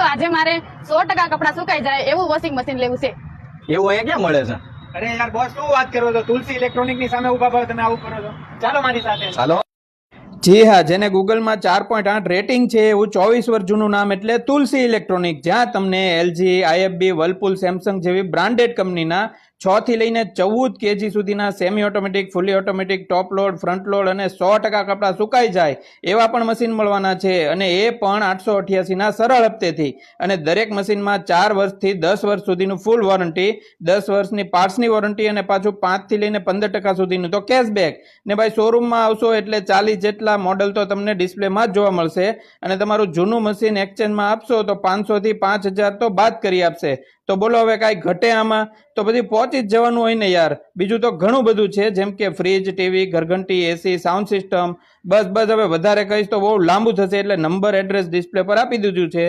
તો આજે મારે 100% કપડાં સુકાઈ જાય એવું વોશિંગ મશીન લેવું છે. એવું અહીંયા ક્યાં મળે છે? અરે યાર બોસ શું વાત કરો છો? તુલસી ઇલેક્ટ્રોનિક ની સામે ઉભા ભાવ તમે આવું કરો છો? ચાલો મારી સાથે. ચાલો. જી હા, જેને ગૂગલમાં 4.8 રેટિંગ છે એવું 24 વર્ષ જૂનું નામ એટલે તુલસી ઇલેક્ટ્રોનિક, જ્યાં તમને એલજી, આઈએફબી, વર્લપુલ, સેમસંગ જેવી બ્રાન્ડેડ કંપનીના 6 થી લઈને 14 કેજી સુધીના સેમી ઓટોમેટિક, ફૂલી ઓટોમેટિક, ટોપ લોડ, ફ્રન્ટ લોડ અને 100% કપડાં સુકાઈ જાય એવા પણ મશીન મળવાના છે, અને એ પણ 888 ના સરળ હપ્તેથી. અને દરેક મશીનમાં 4 વર્ષથી 10 વર્ષ સુધીનું ફૂલ વોરંટી, 10 વર્ષની પાર્ટ્સની વોરંટી અને પાછું 5 થી લઈને 15% સુધીનું તો કેશબેક. ને ભાઈ શોરૂમમાં આવશો એટલે 40 જેટલા મોડલ તો તમને ડિસ્પ્લેમાં જ જોવા મળશે, અને તમારું જૂનું મશીન એક્સચેન્જમાં આપશો તો 500 થી 5000 તો બાદ કરી આપશે. તો બોલો હવે કાંઈ ઘટે આમાં? તો બધી પહોંચી જ જવાનું હોય ને યાર. બીજું તો ઘણું બધું છે, જેમ કે ફ્રીજ, ટીવી, ઘરઘંટી, એસી, સાઉન્ડ સિસ્ટમ. બસ હવે વધારે કહીશ તો બહુ લાંબુ થશે, એટલે નંબર, એડ્રેસ ડિસ્પ્લે પર આપી દીધું છે.